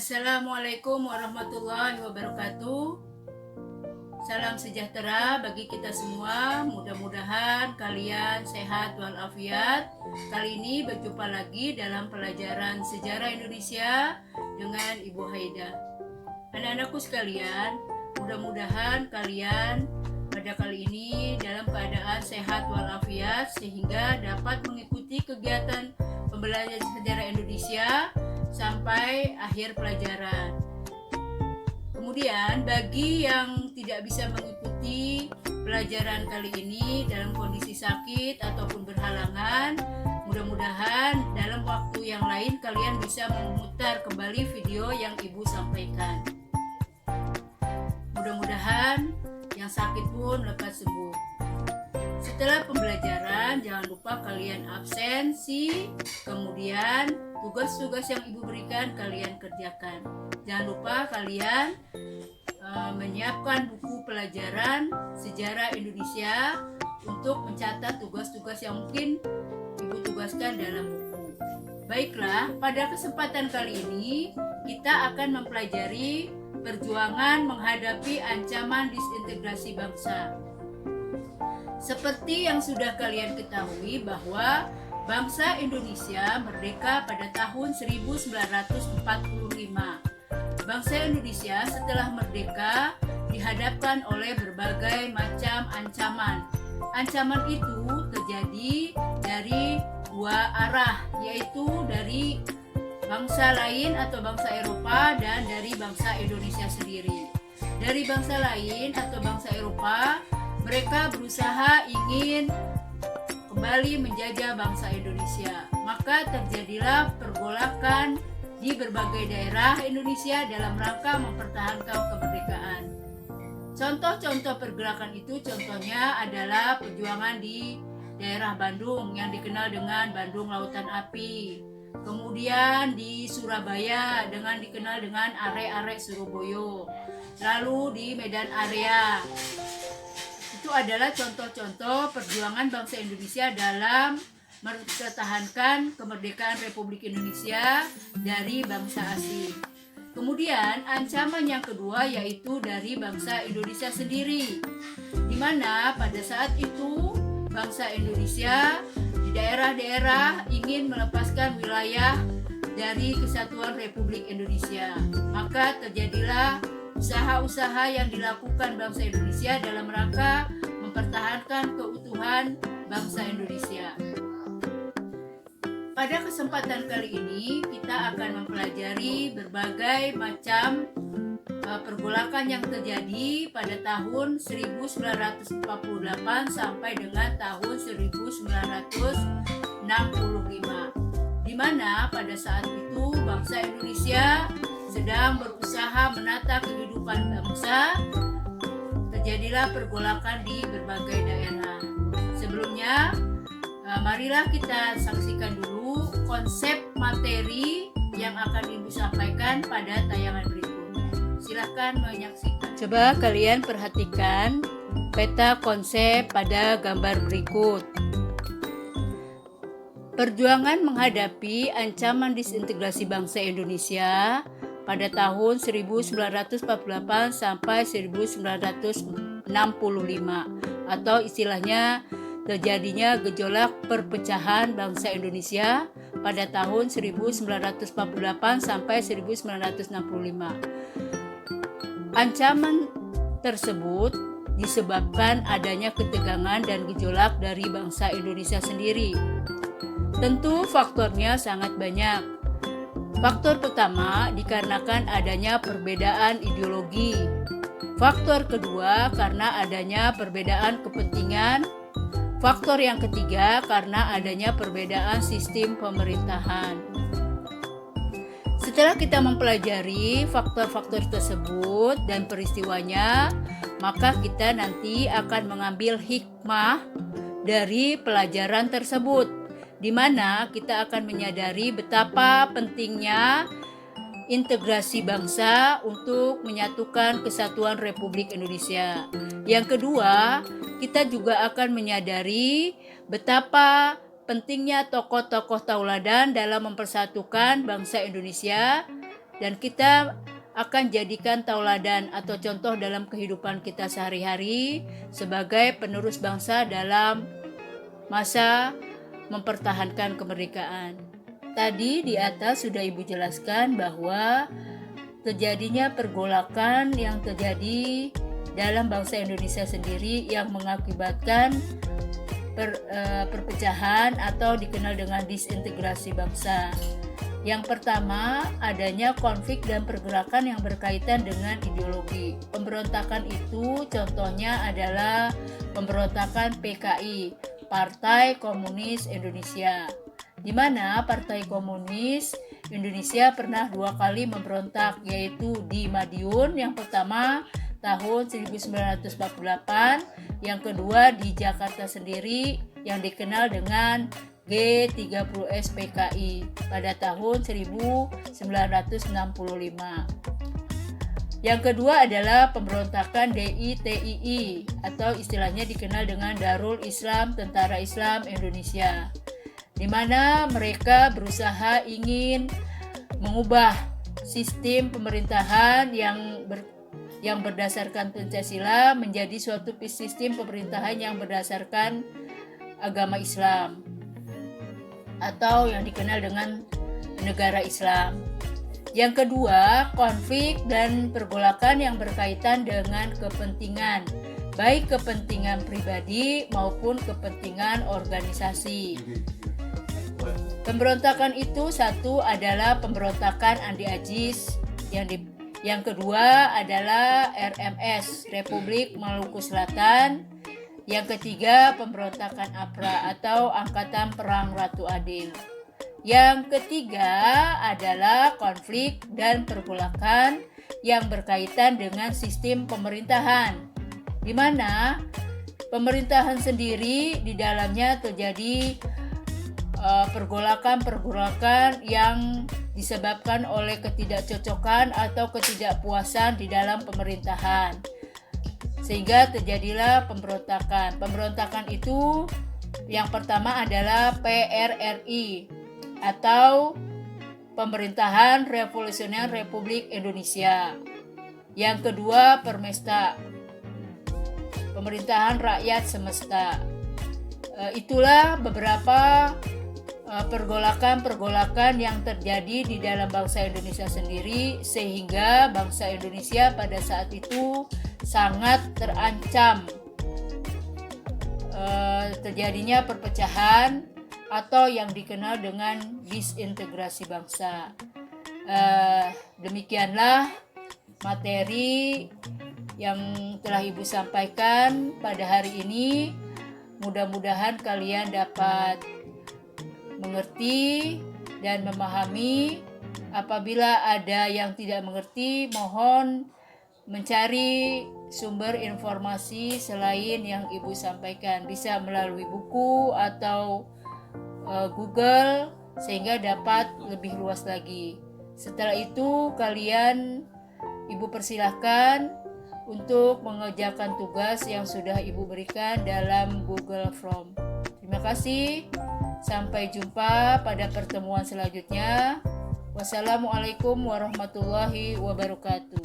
Assalamualaikum warahmatullahi wabarakatuh. Salam sejahtera bagi kita semua. Mudah-mudahan kalian sehat walafiat. Kali ini berjumpa lagi dalam pelajaran sejarah Indonesia dengan Ibu Haida. Anak-anakku sekalian, mudah-mudahan kalian pada kali ini dalam keadaan sehat walafiat sehingga dapat mengikuti kegiatan pembelajaran sejarah Indonesia sampai akhir pelajaran. Kemudian bagi yang tidak bisa mengikuti pelajaran kali ini dalam kondisi sakit ataupun berhalangan, mudah-mudahan dalam waktu yang lain kalian bisa memutar kembali video yang Ibu sampaikan. Mudah-mudahan yang sakit pun lekas sembuh. Setelah pembelajaran, jangan lupa kalian absensi, kemudian tugas-tugas yang Ibu berikan kalian kerjakan. Jangan lupa kalian menyiapkan buku pelajaran sejarah Indonesia untuk mencatat tugas-tugas yang mungkin Ibu tugaskan dalam buku. Baiklah, pada kesempatan kali ini kita akan mempelajari perjuangan menghadapi ancaman disintegrasi bangsa. Seperti yang sudah kalian ketahui bahwa bangsa Indonesia merdeka pada tahun 1945. Bangsa Indonesia setelah merdeka dihadapkan oleh berbagai macam ancaman. Ancaman itu terjadi dari dua arah, yaitu dari bangsa lain atau bangsa Eropa dan dari bangsa Indonesia sendiri. Dari bangsa lain atau bangsa Eropa, mereka berusaha ingin kembali menjajah bangsa Indonesia. Maka terjadilah pergolakan di berbagai daerah Indonesia dalam rangka mempertahankan kemerdekaan. Contoh-contoh pergerakan itu contohnya adalah perjuangan di daerah Bandung yang dikenal dengan Bandung Lautan Api. Kemudian di Surabaya dikenal dengan Arek-Arek Surabaya. Lalu di Medan Area. Itu adalah contoh-contoh perjuangan bangsa Indonesia dalam mempertahankan kemerdekaan Republik Indonesia dari bangsa asing. Kemudian ancaman yang kedua yaitu dari bangsa Indonesia sendiri, di mana pada saat itu bangsa Indonesia di daerah-daerah ingin melepaskan wilayah dari kesatuan Republik Indonesia. Maka terjadilah usaha-usaha yang dilakukan bangsa Indonesia dalam rangka mempertahankan keutuhan bangsa Indonesia. Pada kesempatan kali ini kita akan mempelajari berbagai macam pergolakan yang terjadi pada tahun 1948 sampai dengan tahun 1965, di mana pada saat itu bangsa Indonesia sedang berusaha menata kehidupan bangsa. Terjadilah pergolakan di berbagai daerah. Sebelumnya, marilah kita saksikan dulu konsep materi yang akan Ibu sampaikan pada tayangan berikut. Silahkan menyaksikan. Coba kalian perhatikan peta konsep pada gambar berikut. Perjuangan menghadapi ancaman disintegrasi bangsa Indonesia pada tahun 1948 sampai 1965, atau istilahnya terjadinya gejolak perpecahan bangsa Indonesia pada tahun 1948 sampai 1965. Ancaman tersebut disebabkan adanya ketegangan dan gejolak dari bangsa Indonesia sendiri. Tentu faktornya sangat banyak. Faktor pertama dikarenakan adanya perbedaan ideologi. Faktor kedua karena adanya perbedaan kepentingan. Faktor yang ketiga karena adanya perbedaan sistem pemerintahan. Setelah kita mempelajari faktor-faktor tersebut dan peristiwanya, maka kita nanti akan mengambil hikmah dari pelajaran tersebut, di mana kita akan menyadari betapa pentingnya integrasi bangsa untuk menyatukan kesatuan Republik Indonesia. Yang kedua, kita juga akan menyadari betapa pentingnya tokoh-tokoh tauladan dalam mempersatukan bangsa Indonesia dan kita akan jadikan tauladan atau contoh dalam kehidupan kita sehari-hari sebagai penerus bangsa dalam masa mempertahankan kemerdekaan. Tadi di atas sudah Ibu jelaskan bahwa terjadinya pergolakan yang terjadi dalam bangsa Indonesia sendiri yang mengakibatkan perpecahan atau dikenal dengan disintegrasi bangsa. Yang pertama, adanya konflik dan pergerakan yang berkaitan dengan ideologi. Pemberontakan itu contohnya adalah pemberontakan PKI, Partai Komunis Indonesia, di mana Partai Komunis Indonesia pernah 2 kali memberontak, yaitu di Madiun, yang pertama tahun 1948, yang kedua di Jakarta sendiri yang dikenal dengan G30S PKI pada tahun 1965. Yang kedua adalah pemberontakan DITII atau istilahnya dikenal dengan Darul Islam Tentara Islam Indonesia, di mana mereka berusaha ingin mengubah sistem pemerintahan yang berdasarkan Pancasila menjadi suatu sistem pemerintahan yang berdasarkan agama Islam atau yang dikenal dengan negara Islam. Yang kedua, konflik dan pergolakan yang berkaitan dengan kepentingan, baik kepentingan pribadi maupun kepentingan organisasi. Pemberontakan itu satu adalah pemberontakan Andi Ajis, yang kedua adalah RMS, Republik Maluku Selatan. Yang ketiga, pemberontakan APRA atau Angkatan Perang Ratu Adil. Yang ketiga adalah konflik dan pergolakan yang berkaitan dengan sistem pemerintahan, di mana pemerintahan sendiri di dalamnya terjadi pergolakan yang disebabkan oleh ketidakcocokan atau ketidakpuasan di dalam pemerintahan, sehingga terjadilah pemberontakan. Pemberontakan itu yang pertama adalah PRRI atau Pemerintahan Revolusioner Republik Indonesia. Yang kedua Permesta, Pemerintahan Rakyat Semesta. Itulah beberapa pergolakan yang terjadi di dalam bangsa Indonesia sendiri, sehingga bangsa Indonesia pada saat itu sangat terancam terjadinya perpecahan atau yang dikenal dengan disintegrasi bangsa. Demikianlah materi yang telah Ibu sampaikan pada hari ini. Mudah-mudahan kalian dapat mengerti dan memahami. Apabila ada yang tidak mengerti, mohon mencari sumber informasi selain yang Ibu sampaikan, bisa melalui buku atau Google, sehingga dapat lebih luas lagi. Setelah itu kalian, Ibu persilahkan untuk mengerjakan tugas yang sudah Ibu berikan dalam Google Form. Terima kasih. Sampai jumpa pada pertemuan selanjutnya. Wassalamualaikum warahmatullahi wabarakatuh.